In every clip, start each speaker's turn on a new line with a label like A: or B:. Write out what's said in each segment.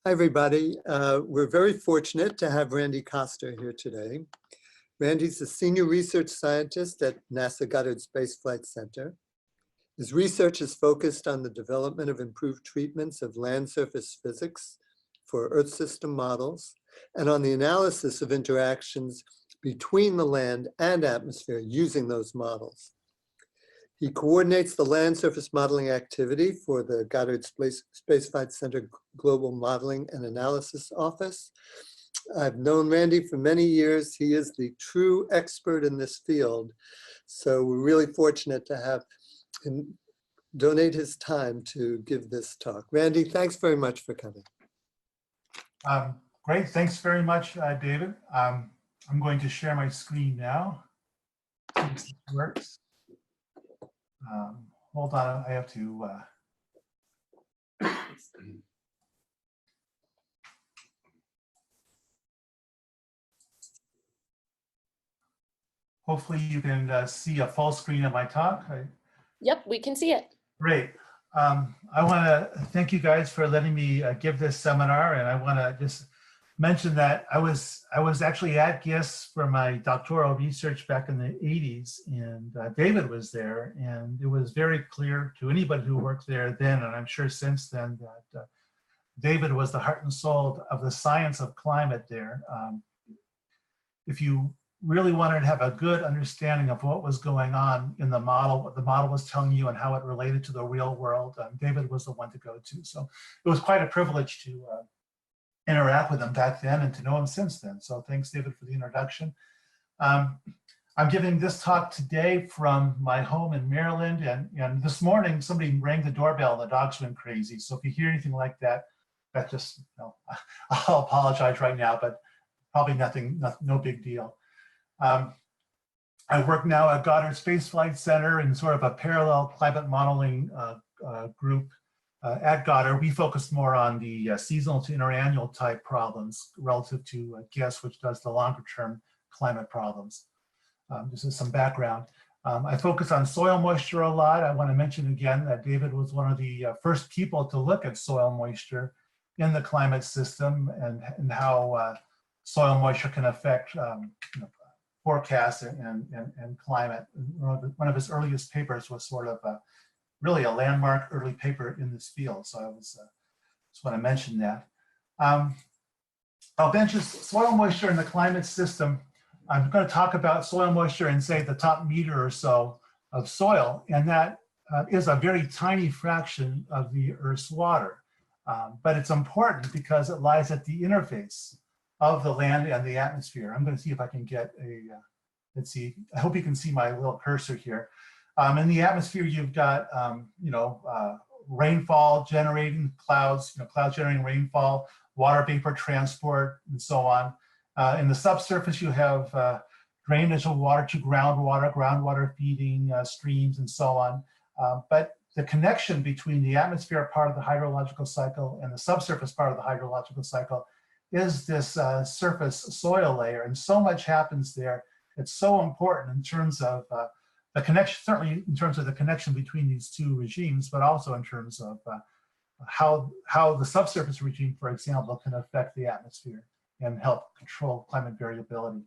A: Hi, everybody. We're very fortunate to have Randy Koster here today. Randy's a senior research scientist at NASA Goddard Space Flight Center. His research is focused on the development of improved treatments of land surface physics for Earth system models and on the analysis of interactions between the land and atmosphere using those models. He coordinates the land surface modeling activity for the Goddard Space Flight Center Global Modeling and Analysis Office. I've known Randy for many years. He is the true expert in this field. So we're really fortunate to have him donate his time to give this talk. Randy, thanks very much for coming.
B: Great, thanks very much, David. I'm going to share my screen now. See if this works. Hold on, I have to. Hopefully you can see a full screen of my talk.
C: Yep, we can see it.
B: Great. I want to thank you guys for letting me give this seminar, and I want to just mention that I was actually at GIST for my doctoral research back in the 80s, and David was there, and it was very clear to anybody who worked there then, and I'm sure since then, that David was the heart and soul of the science of climate there. If you really wanted to have a good understanding of what was going on in the model, what the model was telling you and how it related to the real world, David was the one to go to. So it was quite a privilege to interact with him back then and to know him since then. So thanks, David, for the introduction. I'm giving this talk today from my home in Maryland, and this morning somebody rang the doorbell and the dogs went crazy. So if you hear anything like that, that's just, you know, I'll apologize right now, but probably no big deal. I work now at Goddard Space Flight Center in sort of a parallel climate modeling group. At Goddard, we focus more on the seasonal to interannual type problems relative to GIST, which does the longer term climate problems. This is some background. I focus on soil moisture a lot. I want to mention again that David was one of the first people to look at soil moisture in the climate system and how soil moisture can affect forecasts and climate. One of his earliest papers was sort of really a landmark early paper in this field. So I just want to mention that. I'll mention soil moisture in the climate system. I'm going to talk about soil moisture in, say, the top meter or so of soil, and that is a very tiny fraction of the Earth's water. But it's important because it lies at the interface of the land and the atmosphere. I'm going to see if I can get a, let's see, I hope you can see my little cursor here. In the atmosphere, you've got, rainfall generating clouds, clouds generating rainfall, water vapor transport, and so on. In the subsurface, you have drainage of water to groundwater feeding streams, and so on. But the connection between the atmospheric part of the hydrological cycle and the subsurface part of the hydrological cycle is this surface soil layer, and so much happens there. It's so important in terms of the connection, certainly in terms of the connection between these two regimes, but also in terms of how the subsurface regime, for example, can affect the atmosphere and help control climate variability.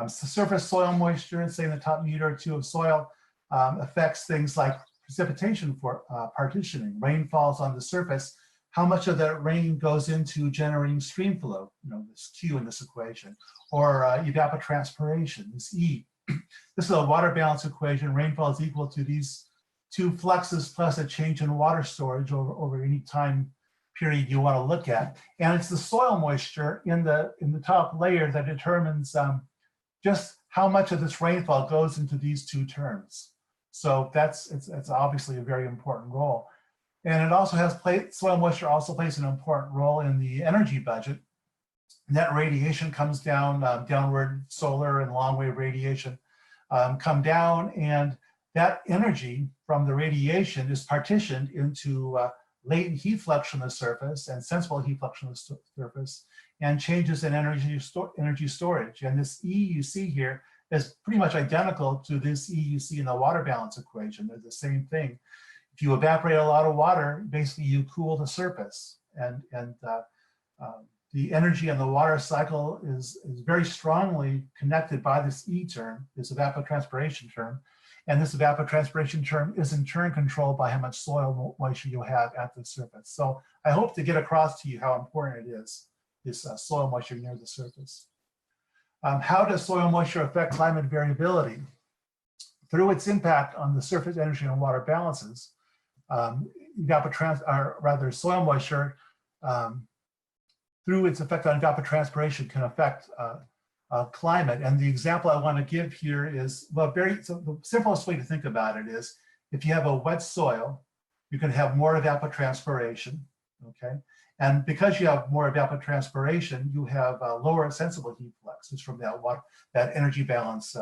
B: So surface soil moisture, say in the top meter or two of soil, affects things like precipitation for partitioning. Rain falls on the surface. How much of that rain goes into generating streamflow, this Q in this equation, or evapotranspiration, this E. This is a water balance equation. Rainfall is equal to these two fluxes plus a change in water storage over any time period you want to look at. And it's the soil moisture in the top layer that determines just how much of this rainfall goes into these two terms. So it's obviously a very important role. And it also has soil moisture also plays an important role in the energy budget. Net radiation comes down, downward solar and long wave radiation come down, and that energy from the radiation is partitioned into latent heat flux from the surface and sensible heat flux from the surface, and changes in energy storage. And this E you see here is pretty much identical to this E you see in the water balance equation. They're the same thing. If you evaporate a lot of water, basically you cool the surface, and the energy in the water cycle is very strongly connected by this E term, this evapotranspiration term. And this evapotranspiration term is in turn controlled by how much soil moisture you have at the surface. So I hope to get across to you how important it is, this soil moisture near the surface. How does soil moisture affect climate variability? Through its impact on the surface energy and water balances, soil moisture, through its effect on evapotranspiration, can affect climate. And the example I want to give here is, well, so the simplest way to think about it is, if you have a wet soil, you can have more evapotranspiration, okay? And because you have more evapotranspiration, you have lower sensible heat flux. It's from that energy balance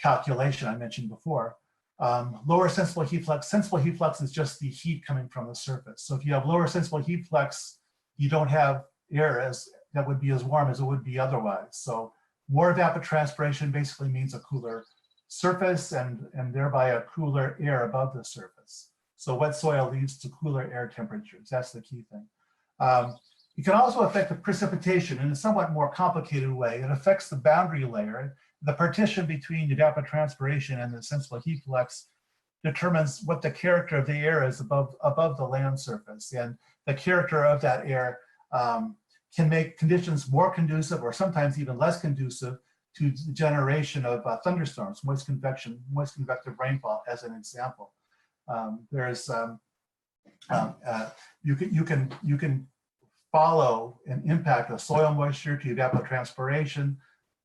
B: calculation I mentioned before. Lower sensible heat flux. Sensible heat flux is just the heat coming from the surface. So if you have lower sensible heat flux, you don't have air that would be as warm as it would be otherwise. So more evapotranspiration basically means a cooler surface and thereby a cooler air above the surface. So wet soil leads to cooler air temperatures. That's the key thing. It can also affect the precipitation in a somewhat more complicated way. It affects the boundary layer. The partition between evapotranspiration and the sensible heat flux determines what the character of the air is above the land surface. And the character of that air can make conditions more conducive or sometimes even less conducive to the generation of thunderstorms, moist convective rainfall as an example. You can follow an impact of soil moisture to evapotranspiration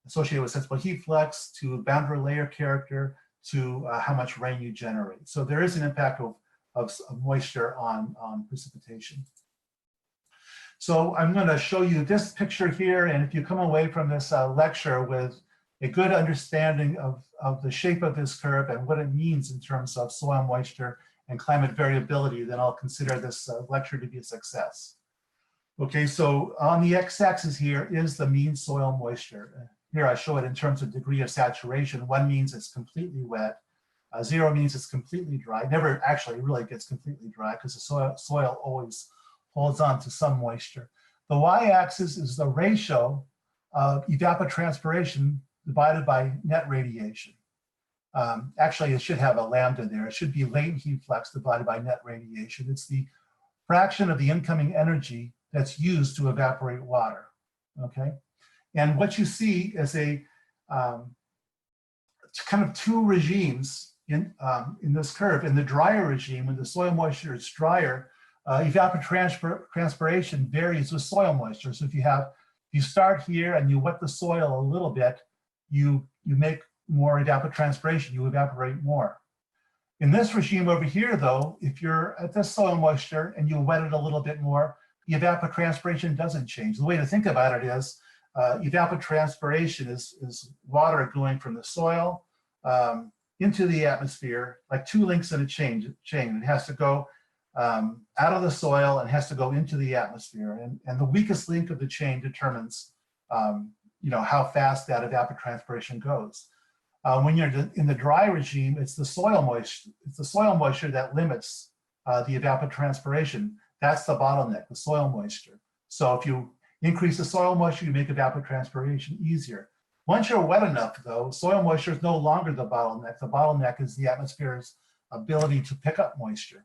B: associated with sensible heat flux, to boundary layer character, to how much rain you generate. So there is an impact of moisture on precipitation. So I'm going to show you this picture here, and if you come away from this lecture with a good understanding of the shape of this curve and what it means in terms of soil moisture and climate variability, then I'll consider this lecture to be a success. Okay, so on the x-axis here is the mean soil moisture. Here I show it in terms of degree of saturation. 1 means it's completely wet. 0 means it's completely dry. It never actually really gets completely dry because the soil always holds on to some moisture. The y-axis is the ratio of evapotranspiration divided by net radiation. Actually, it should have a lambda there. It should be latent heat flux divided by net radiation. It's the fraction of the incoming energy that's used to evaporate water, okay? And what you see is a kind of two regimes in this curve. In the drier regime, when the soil moisture is drier, evapotranspiration varies with soil moisture. So if you start here and you wet the soil a little bit, you make more evapotranspiration, you evaporate more. In this regime over here, though, if you're at this soil moisture and you wet it a little bit more, the evapotranspiration doesn't change. The way to think about it is evapotranspiration is water going from the soil into the atmosphere, like two links in a chain. It has to go out of the soil and has to go into the atmosphere. And the weakest link of the chain determines how fast that evapotranspiration goes. When you're in the dry regime, it's the soil moisture that limits the evapotranspiration. That's the bottleneck, the soil moisture. So if you increase the soil moisture, you make evapotranspiration easier. Once you're wet enough, though, soil moisture is no longer the bottleneck. The bottleneck is the atmosphere's ability to pick up moisture.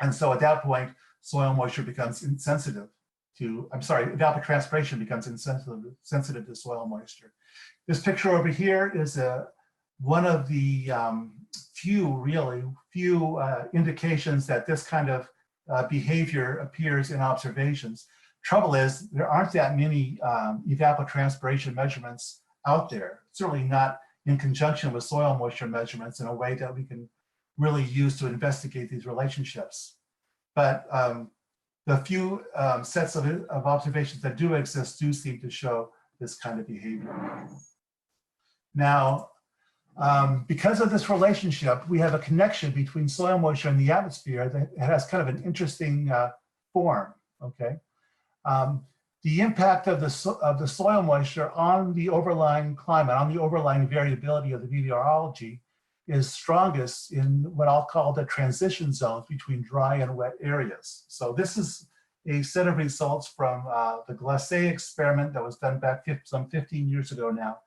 B: And so at that point, soil moisture becomes insensitive to, evapotranspiration becomes sensitive to soil moisture. This picture over here is one of the few indications that this kind of behavior appears in observations. Trouble is, there aren't that many evapotranspiration measurements out there, certainly not in conjunction with soil moisture measurements in a way that we can really use to investigate these relationships. But the few sets of observations that do exist do seem to show this kind of behavior. Now, because of this relationship, we have a connection between soil moisture and the atmosphere that has kind of an interesting form, okay? The impact of the soil moisture on the overlying climate, on the overlying variability of the meteorology is strongest in what I'll call the transition zones between dry and wet areas. So this is a set of results from the Glacé experiment that was done back some 15 years ago now.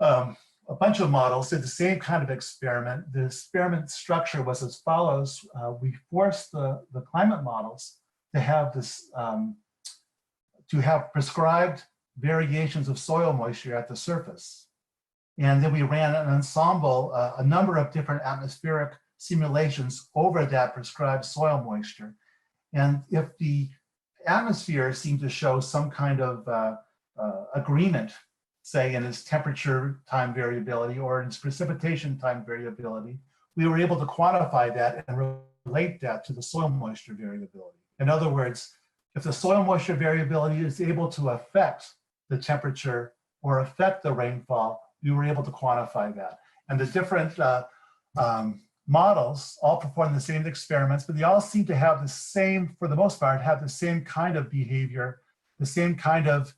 B: A bunch of models did the same kind of experiment. The experiment structure was as follows. We forced the climate models to have this, to have prescribed variations of soil moisture at the surface. And then we ran an ensemble, a number of different atmospheric simulations over that prescribed soil moisture. And if the atmosphere seemed to show some kind of agreement, say in its temperature time variability or in its precipitation time variability, we were able to quantify that and relate that to the soil moisture variability. In other words, if the soil moisture variability is able to affect the temperature or affect the rainfall, we were able to quantify that. And the different models all perform the same experiments, but they all seem to have the same, for the most part, have the same kind of behavior, the same kind of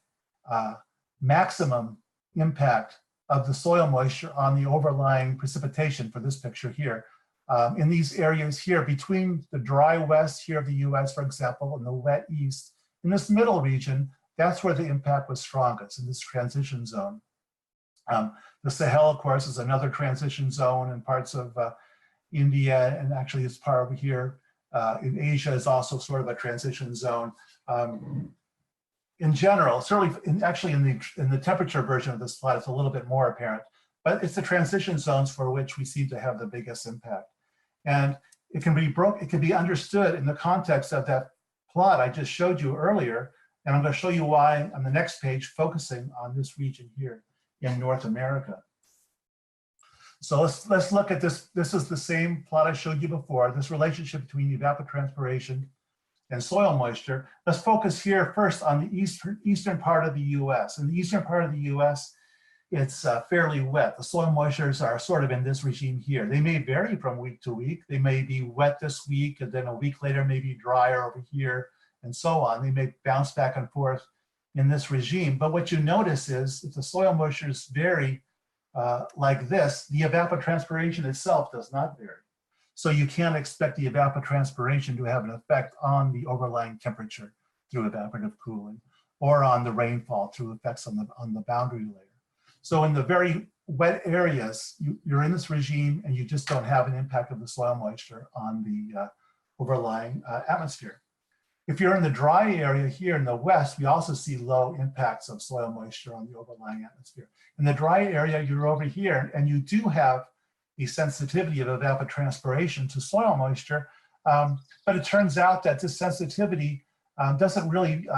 B: maximum impact of the soil moisture on the overlying precipitation for this picture here. In these areas here, between the dry west here of the US, for example, and the wet east, in this middle region, that's where the impact was strongest, in this transition zone. The Sahel, of course, is another transition zone, and parts of India, and actually it's part over here in Asia is also sort of a transition zone. In general, certainly, actually in the temperature version of this plot, it's a little bit more apparent, but it's the transition zones for which we seem to have the biggest impact. And it can be understood in the context of that plot I just showed you earlier, and I'm going to show you why on the next page, focusing on this region here in North America. So let's look at this. This is the same plot I showed you before, this relationship between evapotranspiration and soil moisture. Let's focus here first on the eastern part of the US. In the eastern part of the US, it's fairly wet. The soil moistures are sort of in this regime here. They may vary from week to week. They may be wet this week, and then a week later maybe drier over here, and so on. They may bounce back and forth in this regime. But what you notice is if the soil moistures vary like this, the evapotranspiration itself does not vary. So you can't expect the evapotranspiration to have an effect on the overlying temperature through evaporative cooling, or on the rainfall through effects on the boundary layer. So in the very wet areas, you're in this regime and you just don't have an impact of the soil moisture on the overlying atmosphere. If you're in the dry area here in the west, we also see low impacts of soil moisture on the overlying atmosphere. In the dry area, you're over here, and you do have the sensitivity of evapotranspiration to soil moisture, but it turns out that this sensitivity doesn't really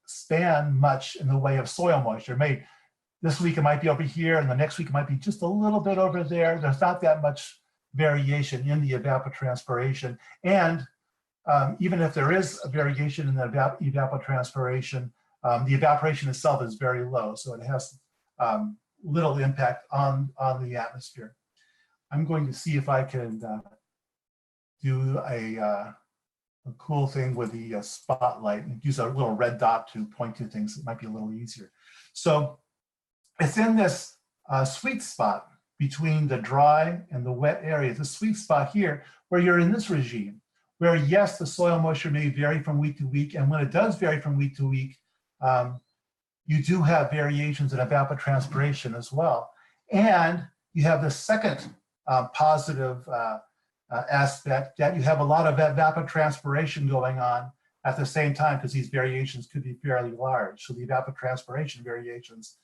B: span much in the way of soil moisture. This week it might be over here, and the next week it might be just a little bit over there. There's not that much variation in the evapotranspiration. And even if there is a variation in the evapotranspiration, the evaporation itself is very low, so it has little impact on the atmosphere. I'm going to see if I can do a cool thing with the spotlight and use a little red dot to point to things. It might be a little easier. So it's in this sweet spot between the dry and the wet area, the sweet spot here, where you're in this regime, where yes, the soil moisture may vary from week to week, and when it does vary from week to week, you do have variations in evapotranspiration as well. And you have the second positive aspect, that you have a lot of evapotranspiration going on at the same time, because these variations could be fairly large. So the evapotranspiration variations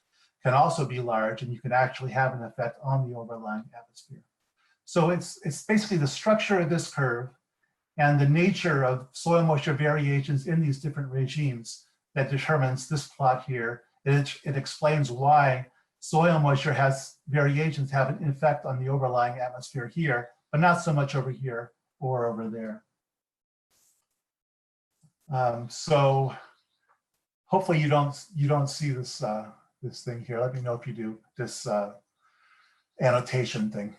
B: can also be large, and you can actually have an effect on the overlying atmosphere. So it's basically the structure of this curve and the nature of soil moisture variations in these different regimes that determines this plot here. It explains why soil moisture has variations have an effect on the overlying atmosphere here, but not so much over here or over there. So hopefully you don't see this this thing here. Let me know if you do, this annotation thing.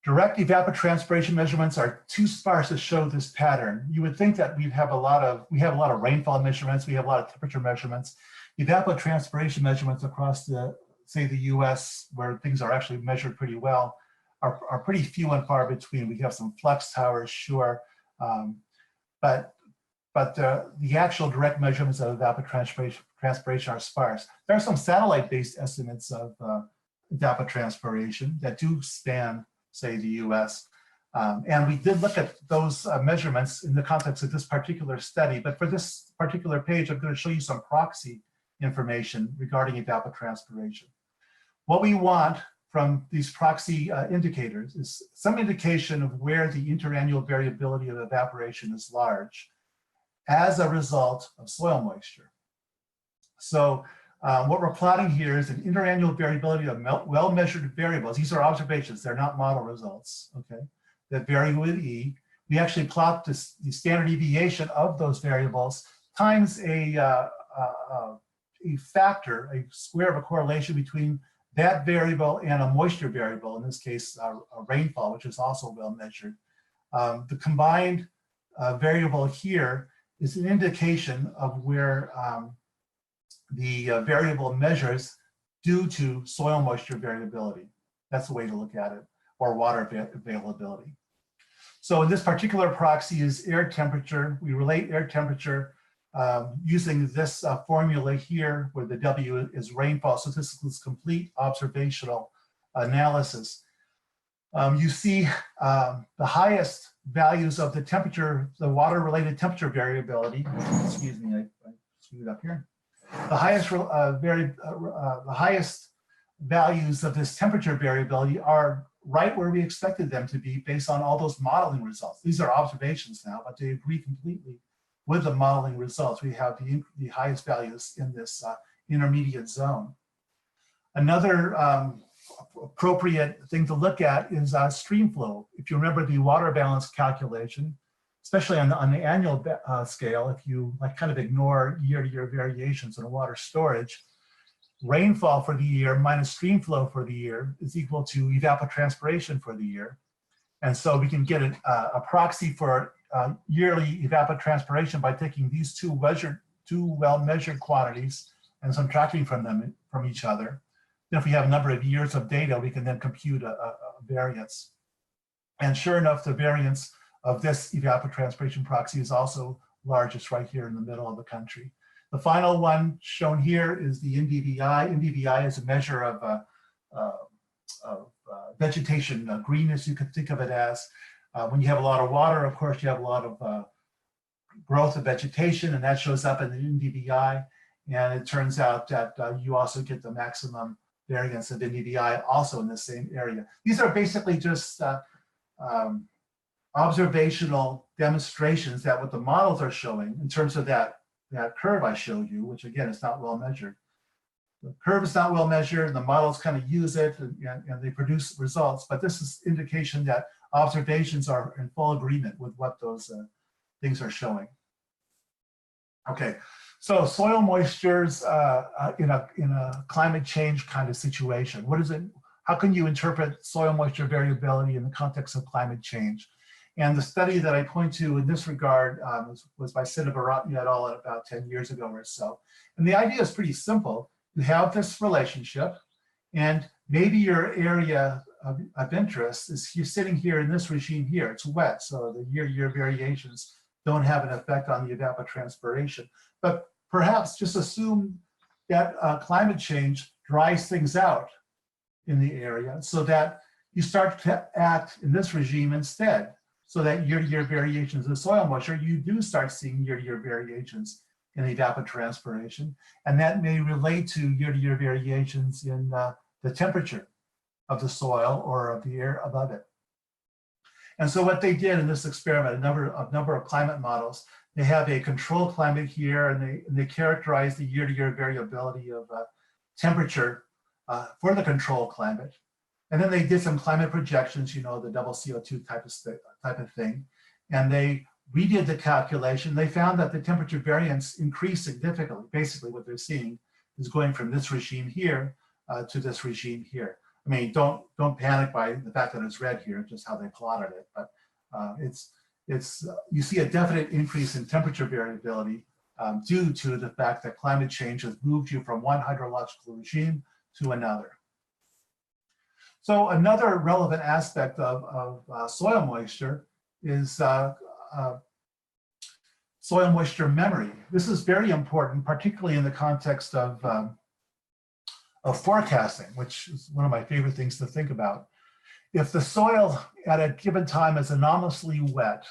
B: Direct evapotranspiration measurements are too sparse to show this pattern. You would think that we have a lot of rainfall measurements, we have a lot of temperature measurements. Evapotranspiration measurements across say the US, where things are actually measured pretty well, are pretty few and far between. We have some flux towers, sure, but but the actual direct measurements of evapotranspiration are sparse. There are some satellite-based estimates of evapotranspiration that do span, say, the US. And we did look at those measurements in the context of this particular study, but for this particular page, I'm going to show you some proxy information regarding evapotranspiration. What we want from these proxy indicators is some indication of where the interannual variability of evaporation is large as a result of soil moisture. So what we're plotting here is an interannual variability of well-measured variables. These are observations, they're not model results, okay, that vary with E. We actually plot the standard deviation of those variables times a factor, a square of a correlation between that variable and a moisture variable, in this case, a rainfall, which is also well measured. The combined variable here is an indication of where the variable measures due to soil moisture variability. That's the way to look at it, or water availability. So in this particular proxy is air temperature. We relate air temperature using this formula here, where the W is rainfall. So this is complete observational analysis. You see the highest values of the temperature, the water-related temperature variability. Excuse me, I screwed up here. The highest values of this temperature variability are right where we expected them to be based on all those modeling results. These are observations now, but they agree completely with the modeling results. We have the highest values in this intermediate zone. Another appropriate thing to look at is Streamflow. If you remember the water balance calculation, especially on the annual scale, if you kind of ignore year-to-year variations in water storage, rainfall for the year minus streamflow for the year is equal to evapotranspiration for the year. And so we can get a proxy for yearly evapotranspiration by taking these two well-measured quantities and subtracting from each other. Then if we have a number of years of data, we can then compute a variance. And sure enough, the variance of this evapotranspiration proxy is also largest right here in the middle of the country. The final one shown here is the NDVI. NDVI is a measure of vegetation greenness, you could think of it as. When you have a lot of water, of course, you have a lot of growth of vegetation, and that shows up in the NDVI. And it turns out that you also get the maximum variance of NDVI also in the same area. These are basically just observational demonstrations that what the models are showing in terms of that curve I showed you, which again is not well measured. The curve is not well measured, and the models kind of use it and they produce results, but this is indication that observations are in full agreement with what those things are showing. Okay, so soil moistures in a climate change kind of situation. What is it? How can you interpret soil moisture variability in the context of climate change? And the study that I point to in this regard was by Siddharth et al. About 10 years ago or so. And the idea is pretty simple. You have this relationship, and maybe your area of interest is you're sitting here in this regime here. It's wet, so the year-to-year variations don't have an effect on the evapotranspiration. But perhaps just assume that climate change dries things out in the area so that you start to act in this regime instead. So that year-to-year variations in soil moisture, you do start seeing year-to-year variations in evapotranspiration. And that may relate to year-to-year variations in the temperature of the soil or of the air above it. And so what they did in this experiment, a number of climate models, they have a control climate here, and they characterize the year-to-year variability of temperature for the control climate. And then they did some climate projections, you know, the double CO2 type of thing. And they redid the calculation. They found that the temperature variance increased significantly. Basically, what they're seeing is going from this regime here to this regime here. I mean, don't panic by the fact that it's red here, just how they plotted it. But you see a definite increase in temperature variability due to the fact that climate change has moved you from one hydrological regime to another. So another relevant aspect of soil moisture is soil moisture memory. This is very important, particularly in the context of forecasting, which is one of my favorite things to think about. If the soil at a given time is anomalously wet,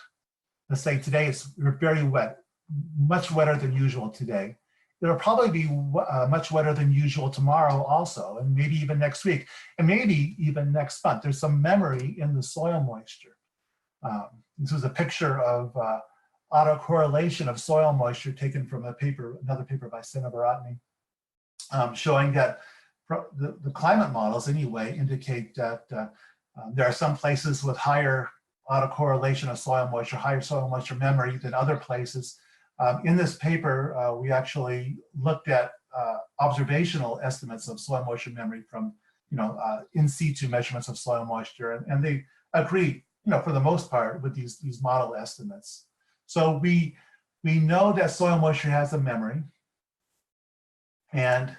B: let's say today it's very wet, much wetter than usual today, it'll probably be much wetter than usual tomorrow also, and maybe even next week, and maybe even next month. There's some memory in the soil moisture. This was a picture of autocorrelation of soil moisture taken from a paper, another paper by Sinabaratne, showing that the climate models anyway indicate that there are some places with higher autocorrelation of soil moisture, higher soil moisture memory than other places. In this paper, we actually looked at observational estimates of soil moisture memory from, in situ measurements of soil moisture, and they agree, for the most part, with these model estimates. So we know that soil moisture has a memory, and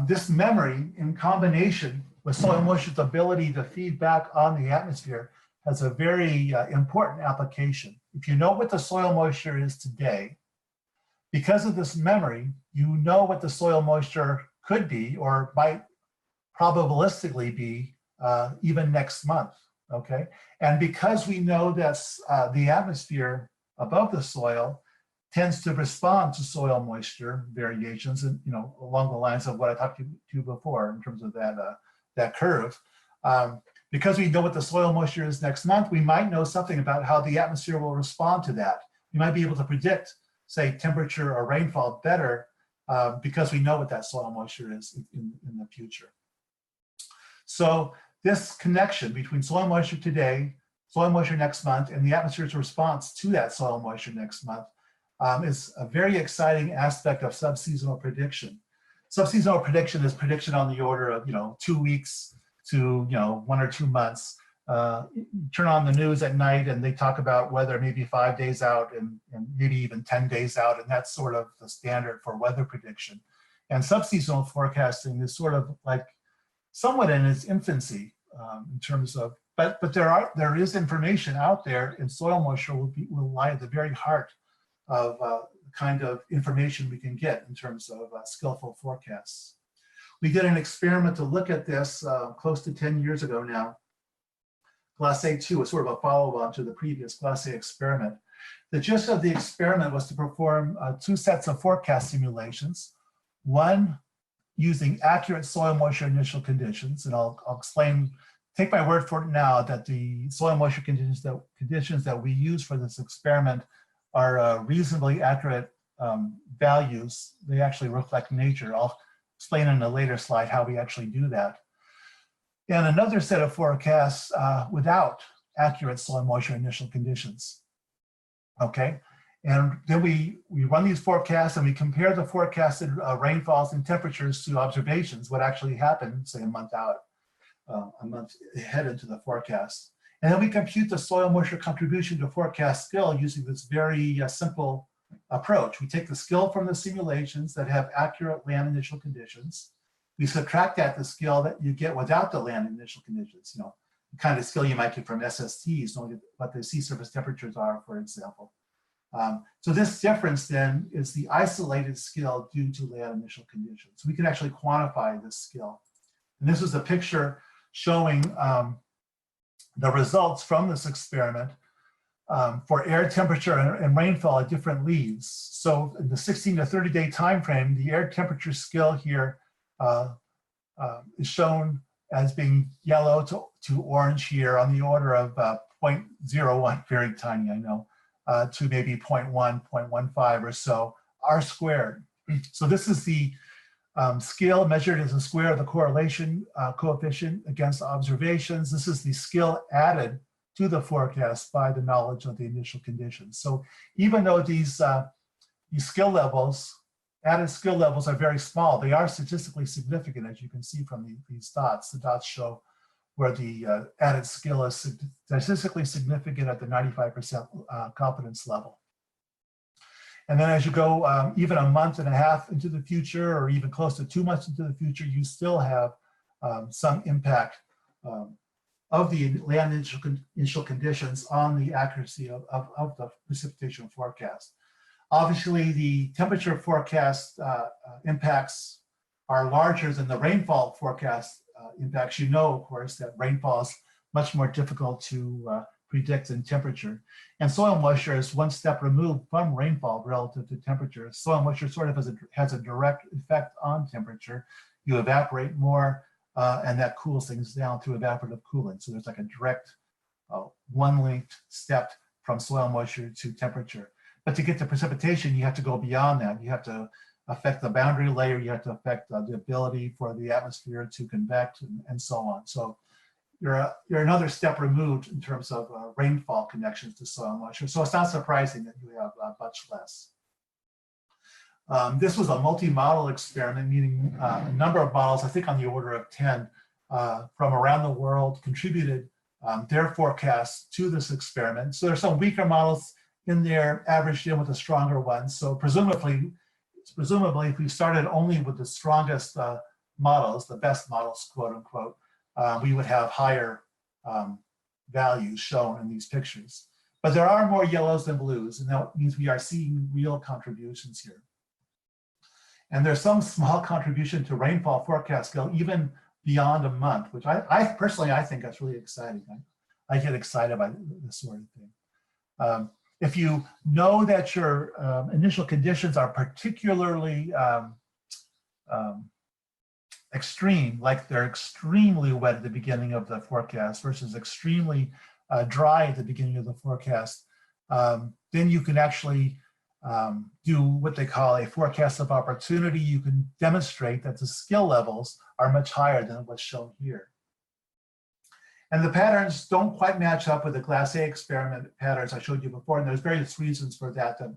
B: this memory, in combination with soil moisture's ability to feed back on the atmosphere, has a very important application. If you know what the soil moisture is today, because of this memory, you know what the soil moisture could be or might probabilistically be even next month, okay? And because we know that the atmosphere above the soil tends to respond to soil moisture variations, and along the lines of what I talked to you before in terms of that curve. Because we know what the soil moisture is next month, we might know something about how the atmosphere will respond to that. We might be able to predict, say, temperature or rainfall better because we know what that soil moisture is in the future. So this connection between soil moisture today, soil moisture next month, and the atmosphere's response to that soil moisture next month is a very exciting aspect of subseasonal prediction. Subseasonal prediction is prediction on the order of 2 weeks to 1 or 2 months. Turn on the news at night and they talk about weather maybe 5 days out and maybe even 10 days out, and that's sort of the standard for weather prediction. And subseasonal forecasting is sort of like somewhat in its infancy in terms of, but there is information out there, and soil moisture will lie at the very heart of the kind of information we can get in terms of skillful forecasts. We did an experiment to look at this close to 10 years ago now. Glacé 2 was sort of a follow-on to the previous Glacé experiment. The gist of the experiment was to perform 2 sets of forecast simulations, one using accurate soil moisture initial conditions, and I'll explain, take my word for it now that the soil moisture conditions that we use for this experiment are reasonably accurate values. They actually reflect nature. I'll explain in a later slide how we actually do that. And another set of forecasts without accurate soil moisture initial conditions. Okay, and then we run these forecasts and we compare the forecasted rainfalls and temperatures to observations, what actually happened, say a month out, a month ahead into the forecast. And then we compute the soil moisture contribution to forecast skill using this very simple approach. We take the skill from the simulations that have accurate land initial conditions. We subtract that the skill that you get without the land initial conditions, the kind of skill you might get from SSTs, knowing what the sea surface temperatures are, for example. So this difference then is the isolated skill due to land initial conditions. So we can actually quantify this skill. And this was a picture showing the results from this experiment for air temperature and rainfall at different leaves. So in the 16 to 30 day time frame, the air temperature skill here is shown as being yellow to orange here on the order of 0.01, very tiny, I know, to maybe 0.1, 0.15 or so, R squared. So this is the scale measured as a square of the correlation coefficient against observations. This is the skill added to the forecast by the knowledge of the initial conditions. So even though these skill levels, added skill levels are very small, they are statistically significant, as you can see from these dots. The dots show where the added skill is statistically significant at the 95% confidence level. And then as you go even a month and a half into the future, or even close to 2 months into the future, you still have some impact of the land initial conditions on the accuracy of the precipitation forecast. Obviously, the temperature forecast impacts are larger than the rainfall forecast impacts. You know, of course, that rainfall is much more difficult to predict than temperature. And soil moisture is one step removed from rainfall relative to temperature. Soil moisture sort of has a direct effect on temperature. You evaporate more, and that cools things down through evaporative cooling. So there's like a direct one-linked step from soil moisture to temperature. But to get to precipitation, you have to go beyond that. You have to affect the boundary layer. You have to affect the ability for the atmosphere to convect and so on. So you're another step removed in terms of rainfall connections to soil moisture. So it's not surprising that you have much less. This was a multi-model experiment, meaning a number of models, I think on the order of 10, from around the world contributed their forecasts to this experiment. So there's some weaker models in there averaged in with the stronger ones. So presumably if we started only with the strongest models, the best models, quote unquote, we would have higher values shown in these pictures. But there are more yellows than blues, and that means we are seeing real contributions here. And there's some small contribution to rainfall forecast scale, even beyond a month, which I personally think that's really exciting. I get excited by this sort of thing. If you know that your initial conditions are particularly extreme, like they're extremely wet at the beginning of the forecast versus extremely dry at the beginning of the forecast, then you can actually do what they call a forecast of opportunity. You can demonstrate that the skill levels are much higher than what's shown here. And the patterns don't quite match up with the Class A experiment patterns I showed you before, and there's various reasons for that that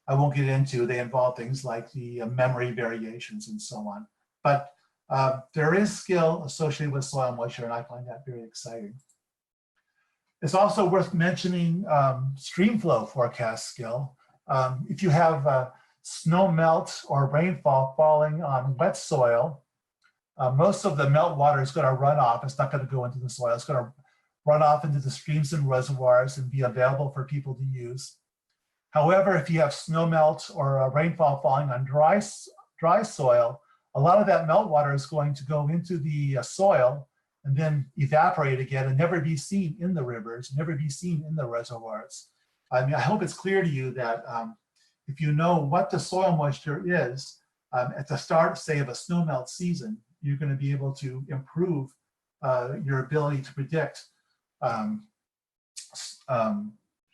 B: I won't get into. They involve things like the memory variations and so on. But there is skill associated with soil moisture, and I find that very exciting. It's also worth mentioning streamflow forecast skill. If you have snow melt or rainfall falling on wet soil, most of the melt water is going to run off. It's not going to go into the soil. It's going to run off into the streams and reservoirs and be available for people to use. However, if you have snow melt or rainfall falling on dry soil, a lot of that meltwater is going to go into the soil and then evaporate again and never be seen in the rivers, never be seen in the reservoirs. I mean, I hope it's clear to you that if you know what the soil moisture is at the start, say, of a snowmelt season, you're going to be able to improve your ability to predict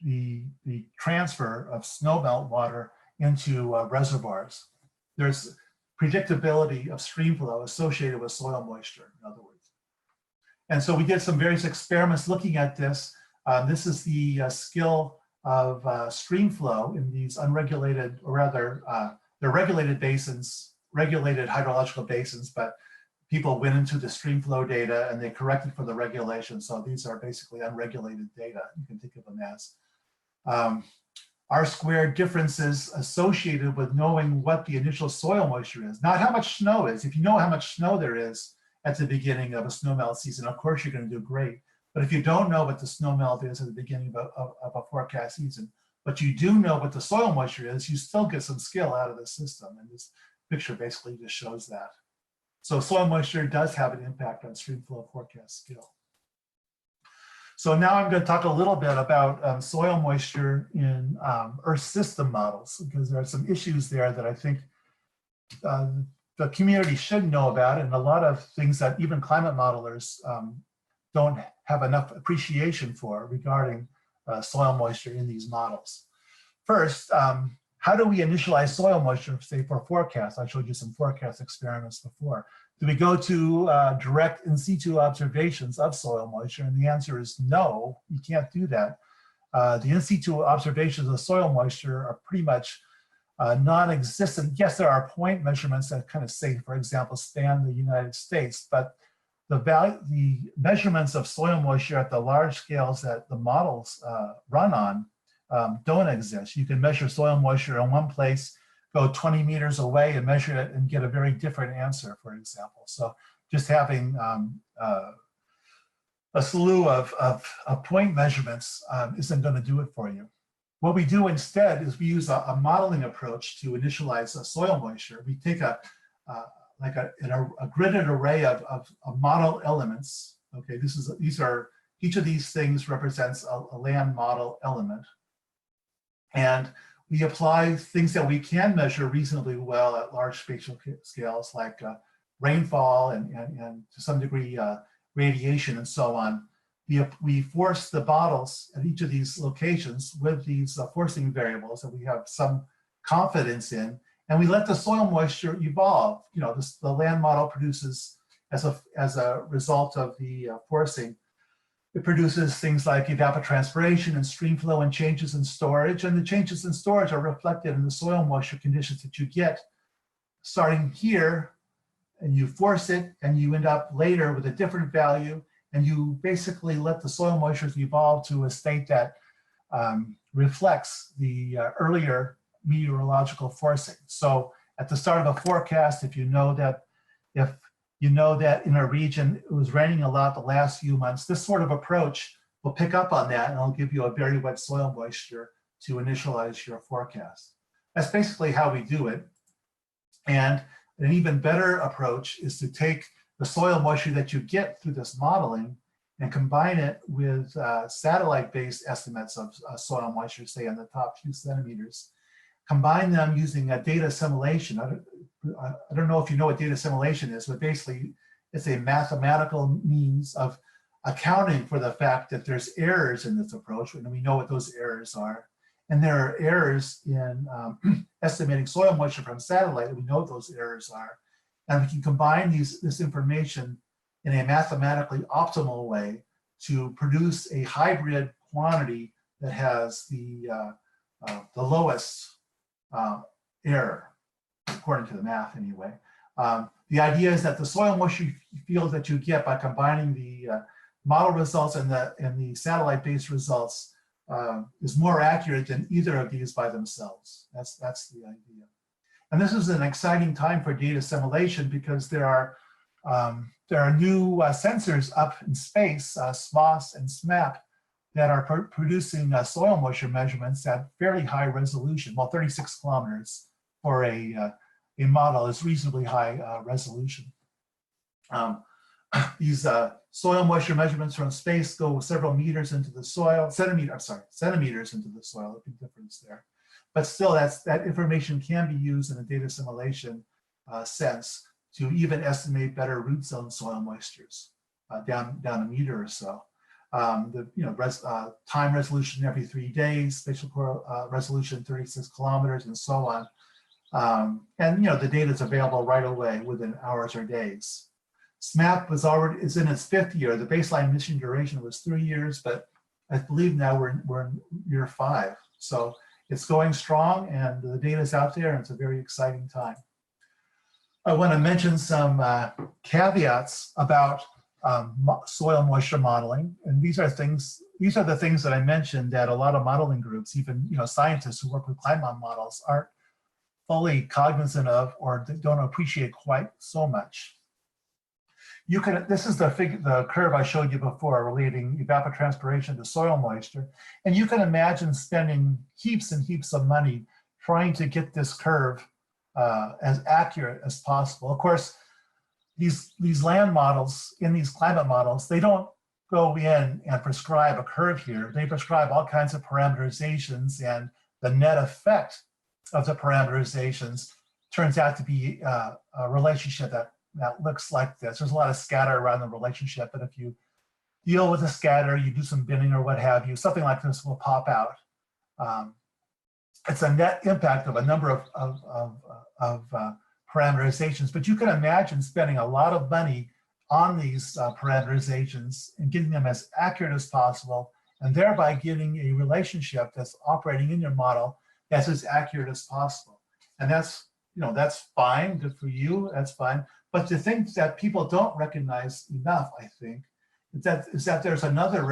B: the transfer of snowmelt water into reservoirs. There's predictability of streamflow associated with soil moisture, in other words. And so we did some various experiments looking at this. This is the skill of streamflow in these unregulated, or rather, they're regulated basins, regulated hydrological basins, but people went into the streamflow data and they corrected for the regulation. So these are basically unregulated data, you can think of them as. R-squared differences associated with knowing what the initial soil moisture is, not how much snow is. If you know how much snow there is at the beginning of a snowmelt season, of course you're going to do great. But if you don't know what the snowmelt is at the beginning of a forecast season, but you do know what the soil moisture is, you still get some skill out of the system. And this picture basically just shows that. So soil moisture does have an impact on streamflow forecast skill. So now I'm going to talk a little bit about soil moisture in Earth system models, because there are some issues there that I think the community should know about, and a lot of things that even climate modelers don't have enough appreciation for regarding soil moisture in these models. First, how do we initialize soil moisture, say, for forecasts? I showed you some forecast experiments before. Do we go to direct in situ observations of soil moisture? And the answer is no, you can't do that. The in situ observations of soil moisture are pretty much non-existent. Yes, there are point measurements that kind of say, for example, span the United States, but the measurements of soil moisture at the large scales that the models run on don't exist. You can measure soil moisture in one place, go 20 meters away and measure it and get a very different answer, for example. So just having a slew of point measurements isn't going to do it for you. What we do instead is we use a modeling approach to initialize soil moisture. We take a gridded array of model elements. Okay, each of these things represents a land model element. And we apply things that we can measure reasonably well at large spatial scales, like rainfall and to some degree radiation and so on. We force the models at each of these locations with these forcing variables that we have some confidence in, and we let the soil moisture evolve. You know, the land model produces, as a result of the forcing, it produces things like evapotranspiration and streamflow and changes in storage, and the changes in storage are reflected in the soil moisture conditions that you get starting here, and you force it, and you end up later with a different value, and you basically let the soil moistures evolve to a state that reflects the earlier meteorological forcing. So at the start of a forecast, if you know that in a region it was raining a lot the last few months, this sort of approach will pick up on that, and it'll give you a very wet soil moisture to initialize your forecast. That's basically how we do it. And an even better approach is to take the soil moisture that you get through this modeling and combine it with satellite-based estimates of soil moisture, say on the top few centimeters. Combine them using a data assimilation. I don't know if you know what data assimilation is, but basically it's a mathematical means of accounting for the fact that there's errors in this approach, and we know what those errors are. And there are errors in estimating soil moisture from satellite, and we know what those errors are. And we can combine this information in a mathematically optimal way to produce a hybrid quantity that has the lowest error, according to the math anyway. The idea is that the soil moisture field that you get by combining the model results and the satellite-based results is more accurate than either of these by themselves. That's the idea. And this is an exciting time for data assimilation because there are new sensors up in space, SMOS and SMAP, that are producing soil moisture measurements at fairly high resolution. Well, 36 kilometers for a model is reasonably high resolution. These soil moisture measurements from space go several meters into the soil, centimeters into the soil, a big difference there. But still, that information can be used in a data assimilation sense to even estimate better root zone soil moistures down a meter or so. Time resolution every 3 days, spatial resolution 36 kilometers, and so on. And the data is available right away within hours or days. SMAP is in its 5th year. The baseline mission duration was 3 years, but I believe now we're in year 5. So it's going strong, and the data is out there, and it's a very exciting time. I want to mention some caveats about soil moisture modeling, and these are the things that I mentioned that a lot of modeling groups, even scientists who work with climate models, aren't fully cognizant of or don't appreciate quite so much. This is the curve I showed you before relating evapotranspiration to soil moisture, and you can imagine spending heaps and heaps of money trying to get this curve as accurate as possible. Of course, these land models, in these climate models, they don't go in and prescribe a curve here. They prescribe all kinds of parameterizations, and the net effect of the parameterizations turns out to be a relationship that looks like this. There's a lot of scatter around the relationship, but if you deal with the scatter, you do some binning or what have you, something like this will pop out. It's a net impact of a number of parameterizations, but you can imagine spending a lot of money on these parameterizations and getting them as accurate as possible, and thereby getting a relationship that's operating in your model that's as accurate as possible. And that's fine, good for you, that's fine. But the thing that people don't recognize enough, I think, is that there's another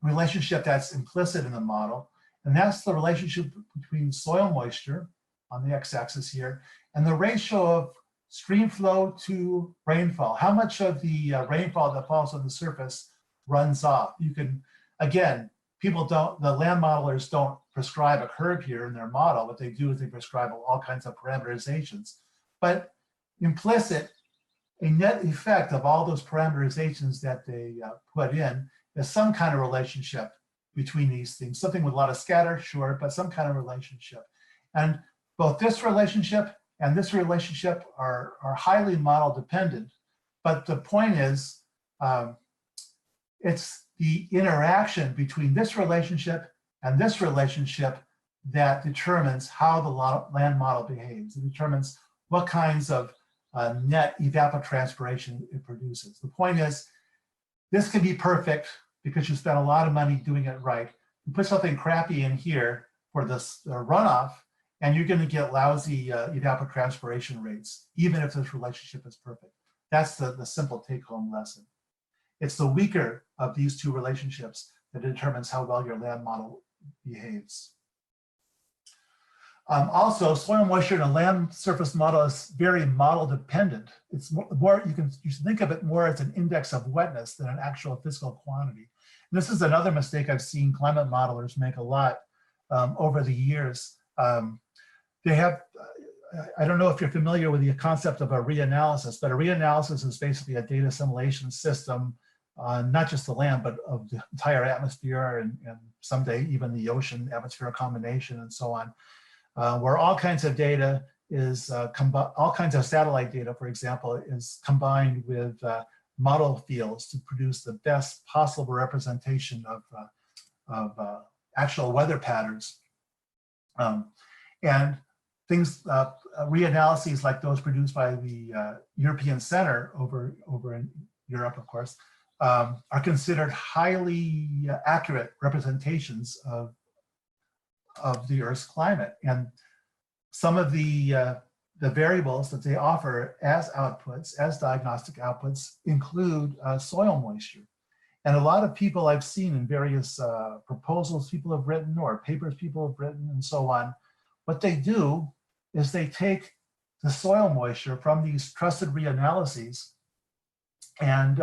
B: relationship that's implicit in the model, and that's the relationship between soil moisture on the x-axis here and the ratio of stream flow to rainfall. How much of the rainfall that falls on the surface runs off? You can, again, the land modelers don't prescribe a curve here in their model. What they do is they prescribe all kinds of parameterizations. But implicit, a net effect of all those parameterizations that they put in is some kind of relationship between these things. Something with a lot of scatter, sure, but some kind of relationship. And both this relationship and this relationship are highly model dependent. But the point is, it's the interaction between this relationship and this relationship that determines how the land model behaves. It determines what kinds of net evapotranspiration it produces. The point is, this can be perfect because you spent a lot of money doing it right. You put something crappy in here for this runoff, and you're going to get lousy evapotranspiration rates, even if this relationship is perfect. That's the simple take-home lesson. It's the weaker of these two relationships that determines how well your land model behaves. Also, soil moisture in a land surface model is very model dependent. It's more you should think of it more as an index of wetness than an actual physical quantity. And this is another mistake I've seen climate modelers make a lot over the years. They have, I don't know if you're familiar with the concept of a reanalysis, but a reanalysis is basically a data assimilation system, not just the land, but of the entire atmosphere and someday even the ocean atmosphere combination and so on, where all kinds of data is, all kinds of satellite data, for example, is combined with model fields to produce the best possible representation of actual weather patterns. And things, reanalyses like those produced by the European Center over in Europe, of course, are considered highly accurate representations of the Earth's climate. And some of the variables that they offer as outputs, as diagnostic outputs, include soil moisture. And a lot of people I've seen in various proposals people have written or papers people have written and so on, what they do is they take the soil moisture from these trusted reanalyses and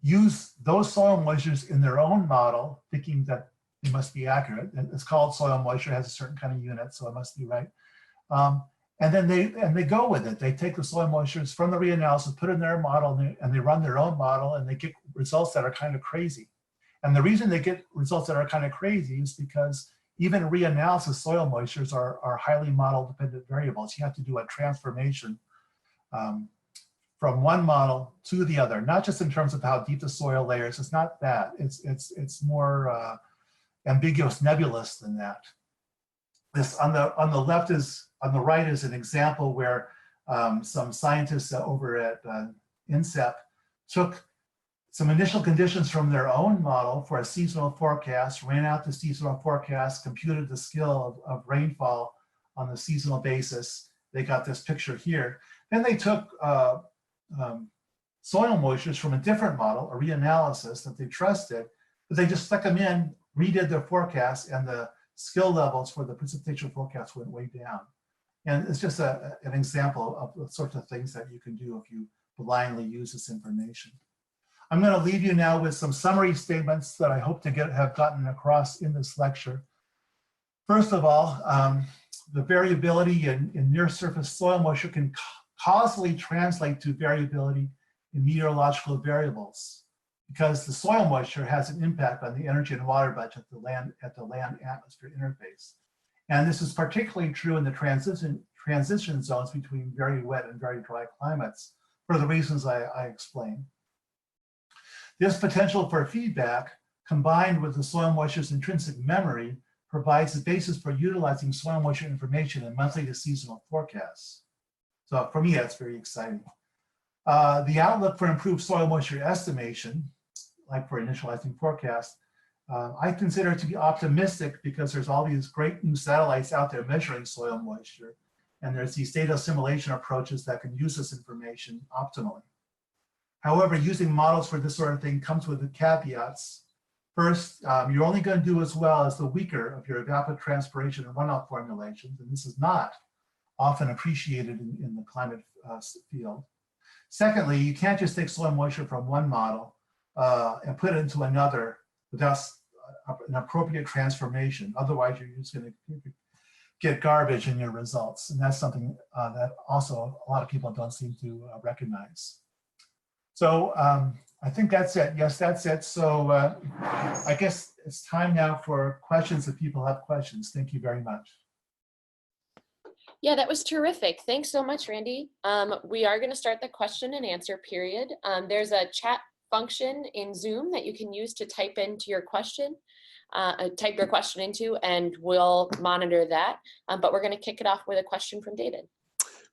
B: use those soil moistures in their own model, thinking that they must be accurate. And it's called soil moisture, has a certain kind of unit, so it must be right. And then they go with it. They take the soil moistures from the reanalysis, put it in their model, and they run their own model, and they get results that are kind of crazy. And the reason they get results that are kind of crazy is because even reanalysis soil moistures are highly model-dependent variables. You have to do a transformation from one model to the other, not just in terms of how deep the soil layers. It's not that. It's more ambiguous, nebulous than that. This on the left is, on the right is an example where some scientists over at INSEP took some initial conditions from their own model for a seasonal forecast, ran out the seasonal forecast, computed the scale of rainfall on the seasonal basis. They got this picture here. Then they took soil moistures from a different model, a reanalysis that they trusted, but they just stuck them in, redid their forecast, and the skill levels for the precipitation forecast went way down. And it's just an example of the sorts of things that you can do if you blindly use this information. I'm going to leave you now with some summary statements that I hope to have gotten across in this lecture. First of all, the variability in near surface soil moisture can causally translate to variability in meteorological variables, because the soil moisture has an impact on the energy and water budget at the land atmosphere interface. And this is particularly true in the transition zones between very wet and very dry climates for the reasons I explained. This potential for feedback, combined with the soil moisture's intrinsic memory, provides the basis for utilizing soil moisture information in monthly to seasonal forecasts. So for me, that's very exciting. The outlook for improved soil moisture estimation, like for initializing forecasts, I consider it to be optimistic because there's all these great new satellites out there measuring soil moisture, and there's these data assimilation approaches that can use this information optimally. However, using models for this sort of thing comes with the caveats. First, you're only going to do as well as the weaker of your evapotranspiration and runoff formulations, and this is not often appreciated in the climate field. Secondly, you can't just take soil moisture from one model and put it into another without an appropriate transformation. Otherwise, you're just going to get garbage in your results. And that's something that also a lot of people don't seem to recognize. So I think that's it. Yes, that's it. So I guess it's time now for questions if people have questions. Thank you very much.
C: Yeah, that was terrific. Thanks so much, Randy. We are going to start the question and answer period. There's a chat function in Zoom that you can use to type into your question, type your question into, and we'll monitor that. But we're going to kick it off with a question from David.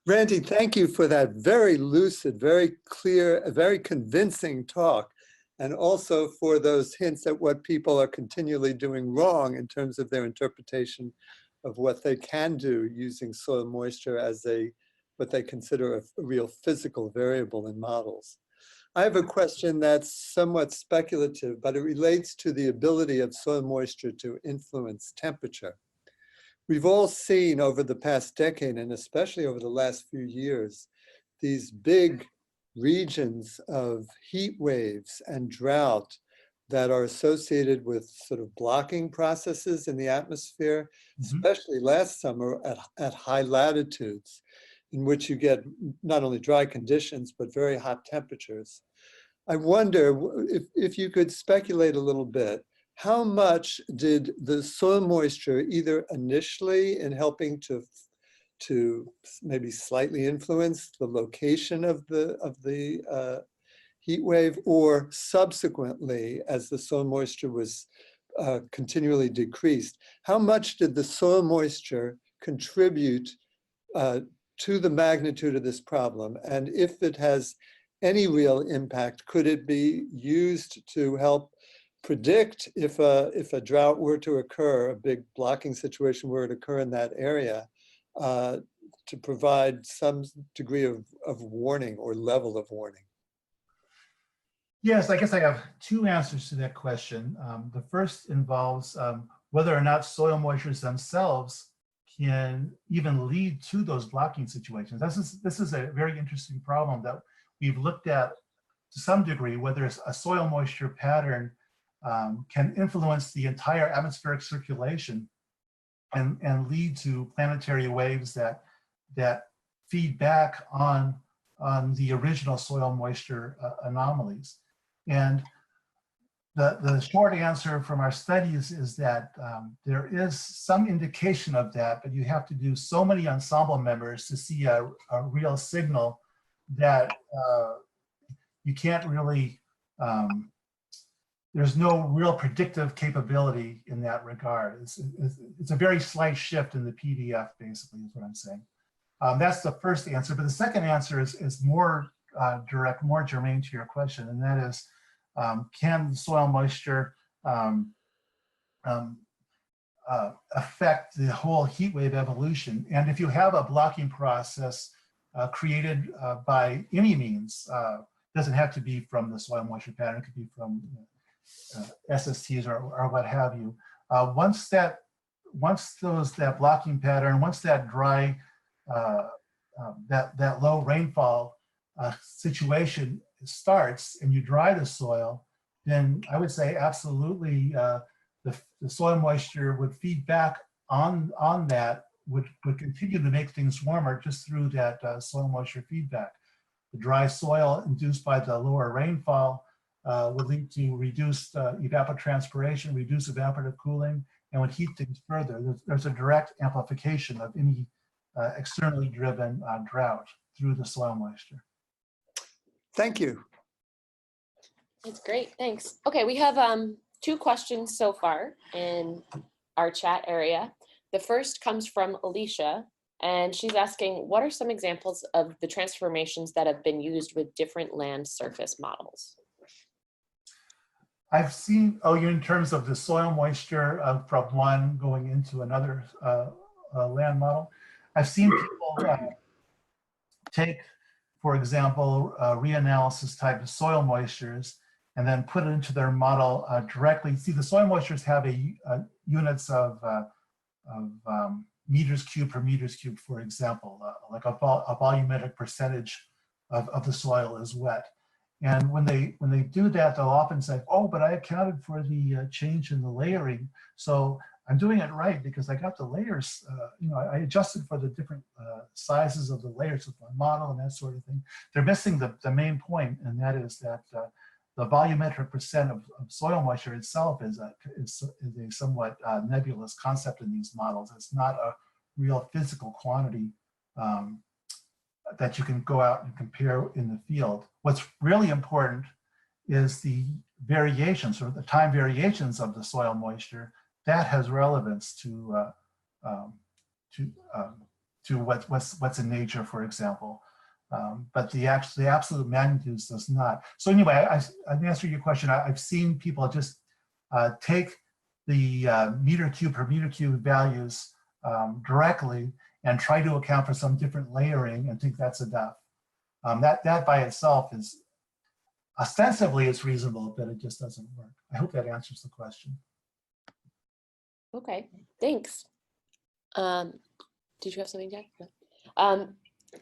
A: Randy, thank you for that very lucid, very clear, very convincing talk, and also for those hints at what people are continually doing wrong in terms of their interpretation of what they can do using soil moisture as what they consider a real physical variable in models. I have a question that's somewhat speculative, but it relates to the ability of soil moisture to influence temperature. We've all seen over the past decade, and especially over the last few years, these big regions of heat waves and drought that are associated with sort of blocking processes in the atmosphere, especially last summer at high latitudes, in which you get not only dry conditions, but very hot temperatures. I wonder if you could speculate a little bit, how much did the soil moisture either initially in helping to maybe slightly influence the location of the heat wave, or subsequently as the soil moisture was continually decreased, how much did the soil moisture contribute to the magnitude of this problem? And if it has any real impact, could it be used to help predict if a drought were to occur, a big blocking situation were to occur in that area, to provide some degree of warning or level of warning?
B: Yes, I guess I have two answers to that question. The first involves whether or not soil moistures themselves can even lead to those blocking situations. This is a very interesting problem that we've looked at to some degree, whether it's a soil moisture pattern can influence the entire atmospheric circulation and lead to planetary waves that feed back on the original soil moisture anomalies. And the short answer from our studies is that there is some indication of that, but you have to do so many ensemble members to see a real signal that you can't really, there's no real predictive capability in that regard. It's a very slight shift in the PDF, basically, is what I'm saying. That's the first answer, but the second answer is more direct, more germane to your question, and that is, can soil moisture affect the whole heat wave evolution? And if you have a blocking process created by any means, doesn't have to be from the soil moisture pattern, it could be from SSTs or what have you. Once that blocking pattern, once that dry, that low rainfall situation starts and you dry the soil, then I would say absolutely the soil moisture would feed back on that, would continue to make things warmer just through that soil moisture feedback. The dry soil induced by the lower rainfall would lead to reduced evapotranspiration, reduced evaporative cooling, and would heat things further. There's a direct amplification of any externally driven drought through the soil moisture.
A: Thank you.
C: That's great, thanks. Okay, we have two questions so far in our chat area. The first comes from Alicia, and she's asking, what are some examples of the transformations that have been used with different land surface models?
B: I've seen, you're in terms of the soil moisture from one going into another land model. I've seen people take, for example, reanalysis type of soil moistures and then put it into their model directly. See, the soil moistures have units of meters cubed per meters cubed, for example, like a volumetric percentage of the soil is wet. And when they do that, they'll often say, oh, but I accounted for the change in the layering. So I'm doing it right because I got the layers, I adjusted for the different sizes of the layers of my model and that sort of thing. They're missing the main point, and that is that the volumetric percent of soil moisture itself is a somewhat nebulous concept in these models. It's not a real physical quantity that you can go out and compare in the field. What's really important is the variations, or the time variations of the soil moisture. That has relevance to what's in nature, for example. But the absolute magnitudes does not. So anyway, I've answered your question. I've seen people just take the meter cube per meter cube values directly and try to account for some different layering and think that's enough. That by itself is ostensibly it's reasonable, but it just doesn't work. I hope that answers the question.
C: Okay, thanks. Did you have something, Jack? No.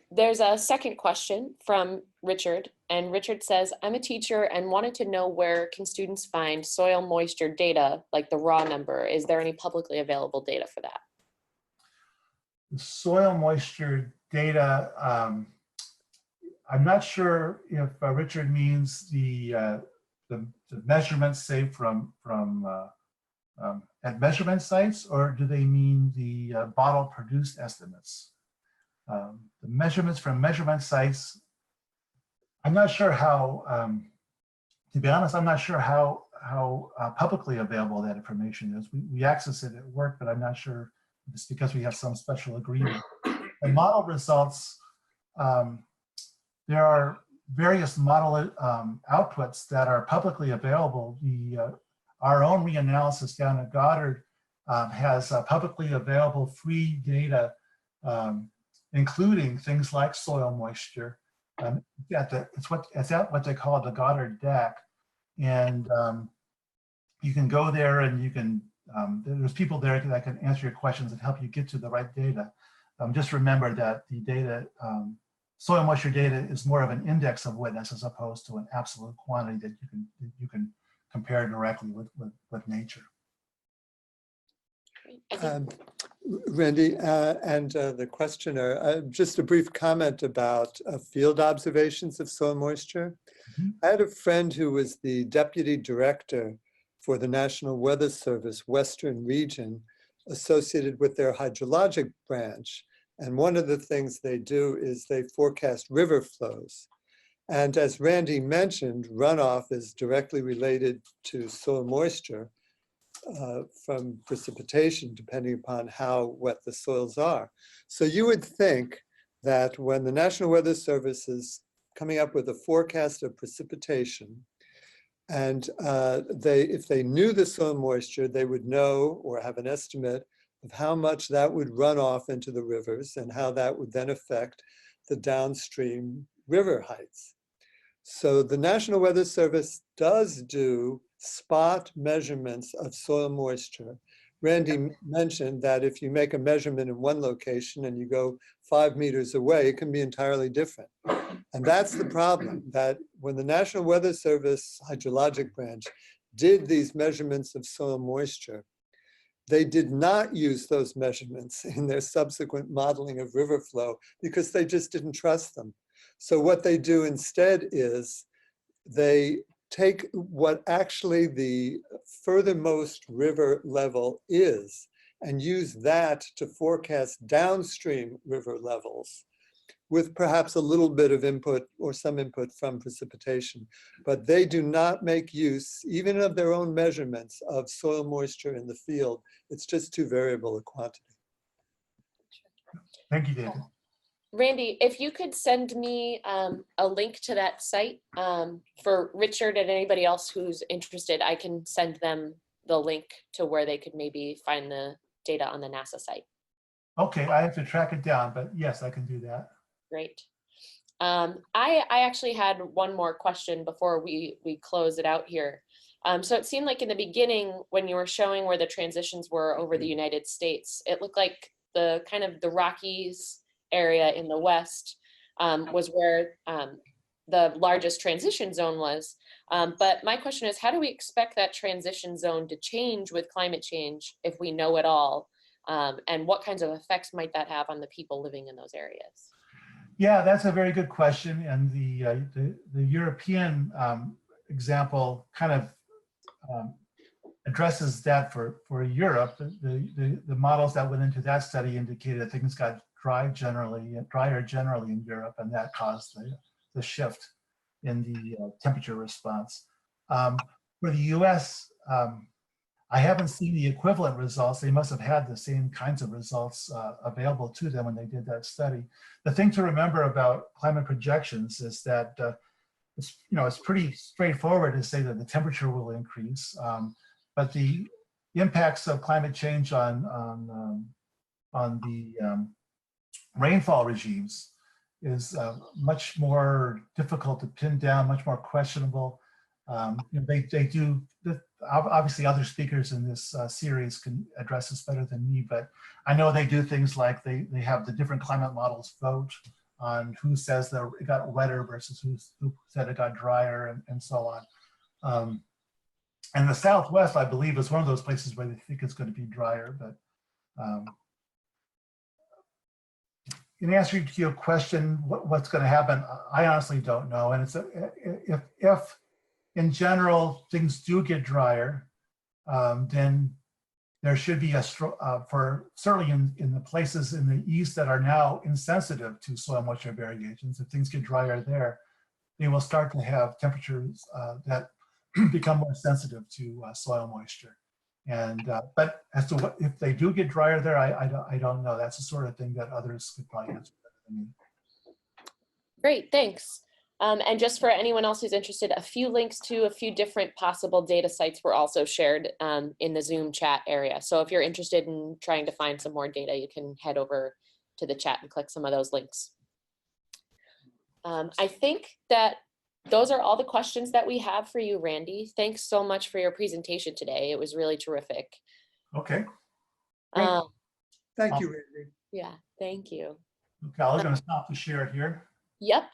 C: There's a second question from Richard, and Richard says, I'm a teacher and wanted to know where can students find soil moisture data, like the raw number. Is there any publicly available data for that?
B: The soil moisture data, I'm not sure if Richard means the measurements, say from at measurement sites, or do they mean the bottle produced estimates? The measurements from measurement sites, I'm not sure how, to be honest, I'm not sure how publicly available that information is. We access it at work, but I'm not sure if it's because we have some special agreement. The model results, there are various model outputs that are publicly available. Our own reanalysis down at Goddard has publicly available free data, including things like soil moisture. It's what they call the Goddard DAC. And you can go there and you can, there's people there that can answer your questions and help you get to the right data. Just remember that the data, soil moisture data is more of an index of wetness as opposed to an absolute quantity that you can compare directly with nature.
A: Randy and the questioner, just a brief comment about field observations of soil moisture.
B: Mm-hmm.
A: I had a friend who was the deputy director for the National Weather Service Western Region associated with their hydrologic branch. And one of the things they do is they forecast river flows. And as Randy mentioned, runoff is directly related to soil moisture from precipitation, depending upon how wet the soils are. So you would think that when the National Weather Service is coming up with a forecast of precipitation, and if they knew the soil moisture, they would know or have an estimate of how much that would run off into the rivers and how that would then affect the downstream river heights. So the National Weather Service does do spot measurements of soil moisture. Randy mentioned that if you make a measurement in one location and you go 5 meters away, it can be entirely different. And that's the problem, that when the National Weather Service hydrologic branch did these measurements of soil moisture, they did not use those measurements in their subsequent modeling of river flow because they just didn't trust them. So what they do instead is they take what actually the furthermost river level is and use that to forecast downstream river levels with perhaps a little bit of input or some input from precipitation. But they do not make use, even of their own measurements, of soil moisture in the field. It's just too variable a quantity.
B: Thank you, David.
C: Randy, if you could send me a link to that site for Richard and anybody else who's interested, I can send them the link to where they could maybe find the data on the NASA site.
B: Okay, I have to track it down, but yes, I can do that.
C: Great. I actually had one more question before we close it out here. So it seemed like in the beginning, when you were showing where the transitions were over the United States, it looked like the kind of the Rockies area in the West was where the largest transition zone was. But my question is, how do we expect that transition zone to change with climate change if we know it all? And what kinds of effects might that have on the people living in those areas?
B: Yeah, that's a very good question. And the European example kind of addresses that for Europe. The models that went into that study indicated that things got drier generally in Europe, and that caused the shift in the temperature response. For the US, I haven't seen the equivalent results. They must have had the same kinds of results available to them when they did that study. The thing to remember about climate projections is that it's pretty straightforward to say that the temperature will increase, but the impacts of climate change on the rainfall regimes is much more difficult to pin down, much more questionable. They do, obviously other speakers in this series can address this better than me, but I know they do things like they have the different climate models vote on who says that it got wetter versus who said it got drier, and so on. And the Southwest, I believe, is one of those places where they think it's going to be drier, but in answer to your question, what's going to happen, I honestly don't know. And it's if in general things do get drier, then there should be for certainly in the places in the east that are now insensitive to soil moisture variations, if things get drier there, they will start to have temperatures that become more sensitive to soil moisture. And but as to what if they do get drier there, I don't know. That's the sort of thing that others could probably answer better than me.
C: Great, thanks. And just for anyone else who's interested, a few links to a few different possible data sites were also shared in the Zoom chat area. So if you're interested in trying to find some more data, you can head over to the chat and click some of those links. I think that those are all the questions that we have for you, Randy. Thanks so much for your presentation today. It was really terrific.
B: Okay.
A: Thank you, Randy.
C: Yeah, thank you.
B: Okay, I'm going to stop the share here.
C: Yep,